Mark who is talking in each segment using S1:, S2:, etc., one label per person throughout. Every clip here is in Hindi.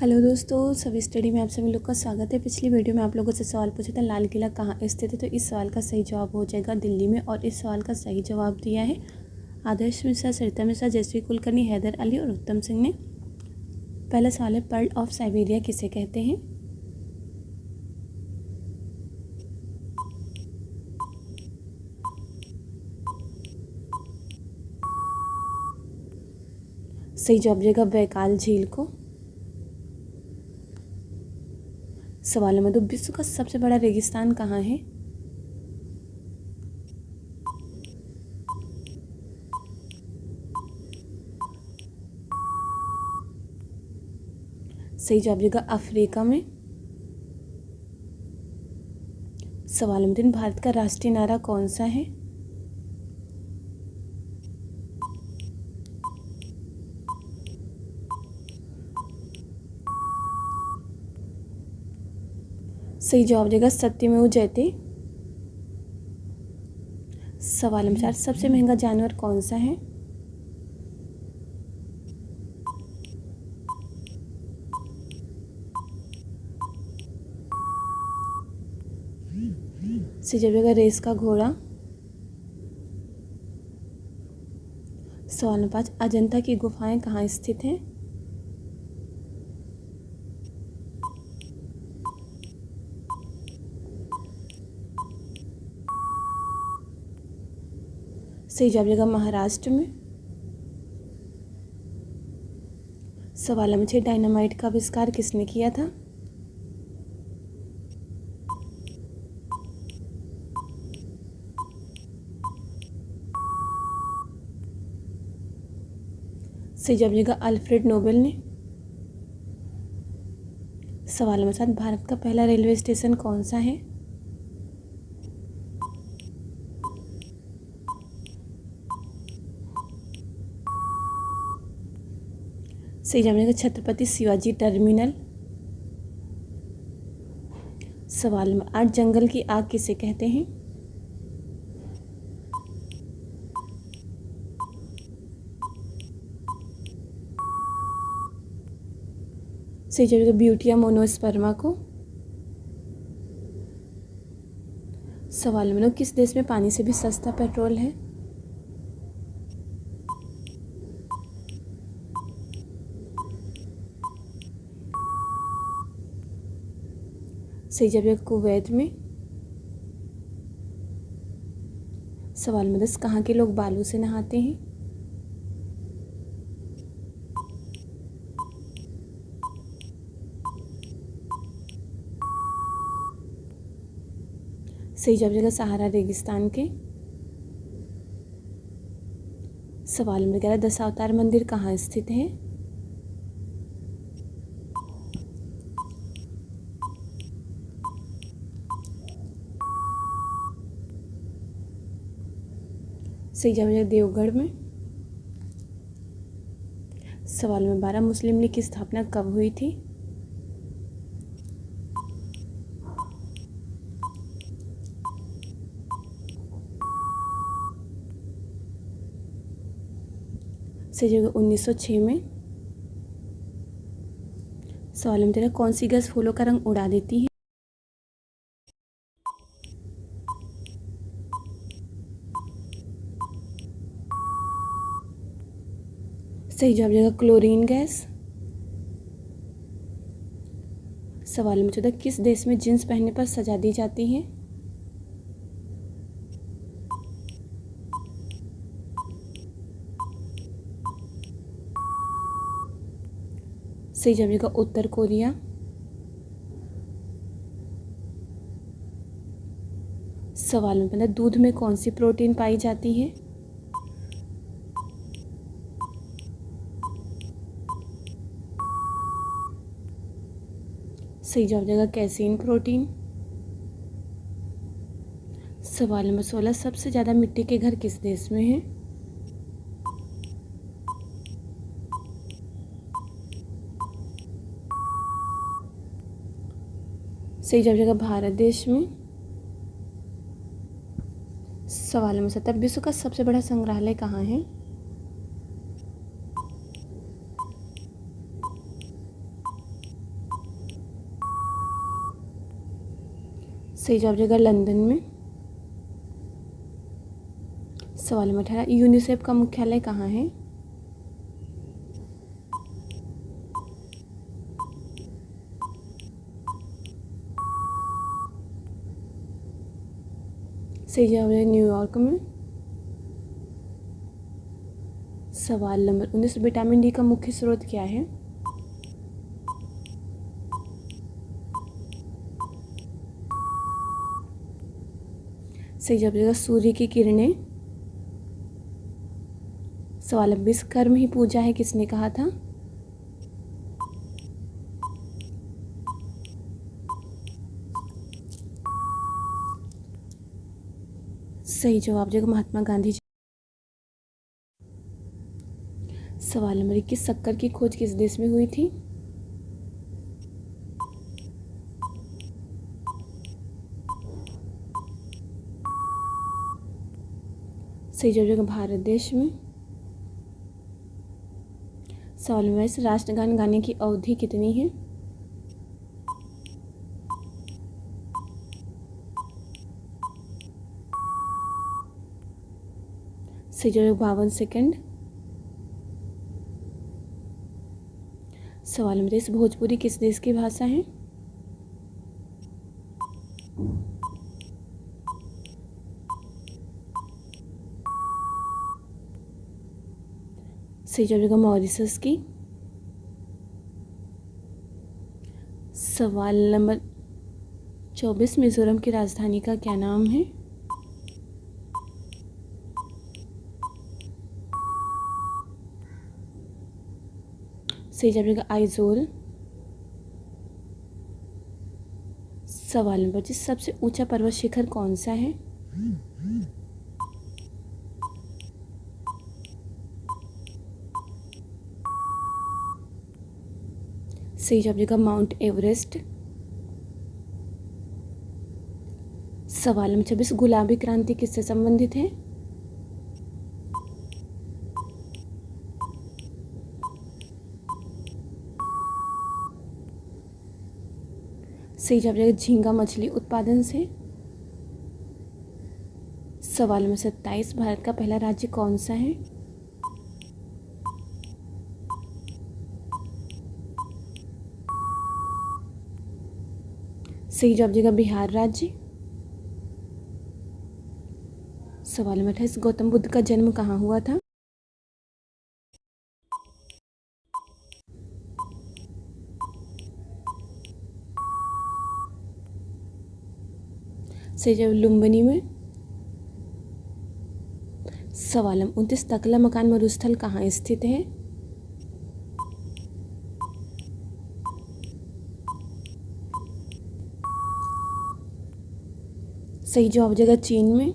S1: हेलो दोस्तों, सभी स्टडी में आप सभी लोग का स्वागत है। पिछली वीडियो में आप लोगों से सवाल पूछा था लाल किला कहाँ स्थित है, तो इस सवाल का सही जवाब हो जाएगा दिल्ली में। और इस सवाल का सही जवाब दिया है आदर्श मिश्रा, सरिता मिश्रा, जयश्री कुलकर्णी, हैदर अली और उत्तम सिंह ने। पहला सवाल है, पर्ल ऑफ साइबेरिया किसे कहते हैं? सही जवाब देगा बैकाल झील को। सवाल नंबर 2, विश्व का सबसे बड़ा रेगिस्तान कहाँ है? सही जवाब देगा अफ्रीका में। सवाल नंबर 3, भारत का राष्ट्रीय नारा कौन सा है? सही जवाब देगा सत्यमेव जयते। सवाल नंबर 4, सबसे महंगा जानवर कौन सा है? सही जवाब देगा रेस का घोड़ा। सवाल नंबर 5, अजंता की गुफाएं कहाँ स्थित हैं? सही जवाब देगा महाराष्ट्र में। सवाल नंबर 6, डायनामाइट का आविष्कार किसने किया था? सही जवाब देगा अल्फ्रेड नोबेल ने। सवाल नंबर 7, भारत का पहला रेलवे स्टेशन कौन सा है? सही जवाब देगा छत्रपति शिवाजी टर्मिनल। सवाल नंबर 8, जंगल की आग किसे कहते हैं? सही जवाब देगा ब्यूटिया मोनोस्पर्मा को। सवाल नंबर 9, किस देश में पानी से भी सस्ता पेट्रोल है? सही जवाब है कुवैत में। सवाल नंबर 10, कहाँ के लोग बालू से नहाते हैं? सही जवाब देगा सहारा रेगिस्तान के। सवाल नंबर 11, दशावतार मंदिर कहाँ स्थित है? सही जवाब है देवगढ़ में। सवाल नंबर 12, मुस्लिम लीग की स्थापना कब हुई थी? सही जवाब 1906 में। सवाल नंबर 13, कौन सी गैस फूलों का रंग उड़ा देती है? सही जवाब देगा क्लोरीन गैस। सवाल नंबर 14, किस देश में जींस पहनने पर सजा दी जाती है? सही जवाब देगा उत्तर कोरिया। सवाल नंबर 15, दूध में कौन सी प्रोटीन पाई जाती है? सही जवाब देगा कैसीन प्रोटीन। सवाल नंबर 16, सबसे ज़्यादा मिट्टी के घर किस देश में है? सही जवाब देगा भारत देश में। सवाल नंबर 17, विश्व का सबसे बड़ा संग्रहालय कहाँ है? सही जवाब जगह लंदन में। सवाल नंबर 18, यूनिसेफ का मुख्यालय कहाँ है? सही जवाब है न्यूयॉर्क में। सवाल नंबर 19, विटामिन डी का मुख्य स्रोत क्या है? सही जवाब देगा सूर्य की किरणें। सवाल नंबर 20, कर्म ही पूजा है किसने कहा था? सही जवाब देगा महात्मा गांधी जी। सवाल नंबर 21, शक्कर की खोज किस देश में हुई थी? सही जवाब देगा भारत देश में। सवाल नंबर 22, राष्ट्रगान गाने की अवधि कितनी है? सही जवाब 52 सेकेंड। सवाल नंबर 23, भोजपुरी किस देश की भाषा है? सही जवाब देगा मॉरिशस की। सवाल नंबर 24, मिजोरम की राजधानी का क्या नाम है? सही जवाब देगा आइजोल। सवाल नंबर 25, सबसे ऊंचा पर्वत शिखर कौन सा है? सही जवाब देगा माउंट एवरेस्ट। सवाल नंबर 26, गुलाबी क्रांति किससे संबंधित है? सही जवाब देगा झींगा मछली उत्पादन से। सवाल नंबर 27, भारत का पहला राज्य कौन सा है? सही जवाब देगा बिहार राज्य। सवाल नंबर 28, गौतम बुद्ध का जन्म कहाँ हुआ था? सही जवाब लुम्बिनी में। सवाल नंबर 29, तकला मकान मरुस्थल कहाँ स्थित है? सही जवाब देगा चीन में।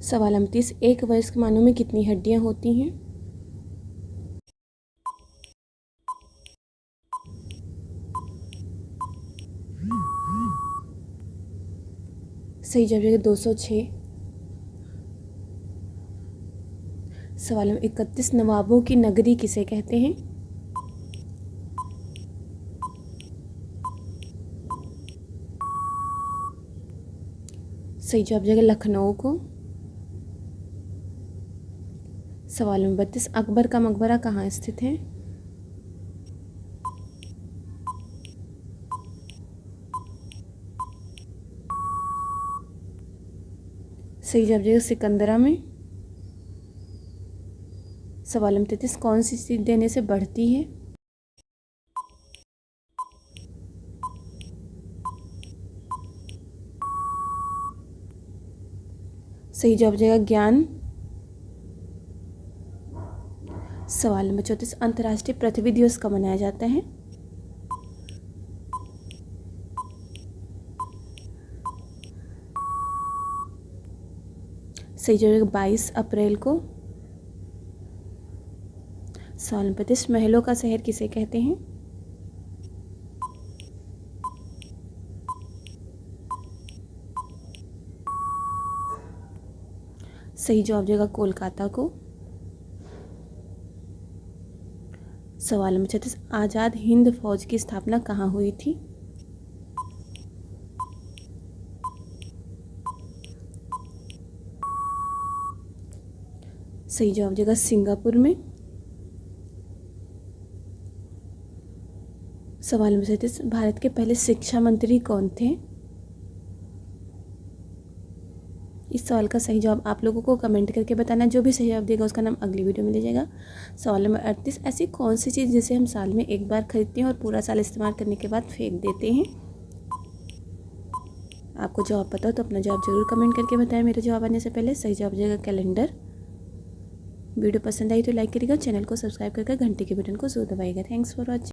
S1: सवाल नंबर 30, एक वयस्क मानव में कितनी हड्डियां होती हैं? सही जवाब देगा 206। सवाल नंबर 31, नवाबों की नगरी किसे कहते हैं? सही जवाब देगा लखनऊ को। सवाल नंबर 32, अकबर का मकबरा कहाँ स्थित है? सही जवाब देगा सिकंदरा में। सवाल नंबर 33, कौन सी चीज़ देने से बढ़ती है? सही जवाब देगा ज्ञान। सवाल नंबर 34, अंतर्राष्ट्रीय पृथ्वी दिवस कब मनाया जाता है? सही जवाब 22 अप्रैल को। सवाल नंबर 35, महलों का शहर किसे कहते हैं? सही जवाब देगा कोलकाता को। सवाल नंबर 36, आज़ाद हिंद फौज की स्थापना कहाँ हुई थी? सही जवाब हो जाएगा सिंगापुर में। सवाल नंबर 37, भारत के पहले शिक्षा मंत्री कौन थे? इस सवाल का सही जवाब आप लोगों को कमेंट करके बताना। जो भी सही जवाब देगा उसका नाम अगली वीडियो में ले जाएगा। सवाल नंबर 38, ऐसी कौन सी चीज़ जिसे हम साल में एक बार खरीदते हैं और पूरा साल इस्तेमाल करने के बाद फेंक देते हैं? आपको जवाब पता हो तो अपना जवाब जरूर कमेंट करके बताएं मेरे जवाब आने से पहले। सही जवाब हो जाएगा कैलेंडर। वीडियो पसंद आई तो लाइक करिएगा, चैनल को सब्सक्राइब करके घंटे के बटन को जरूर दबाइएगा। Thanks for watching.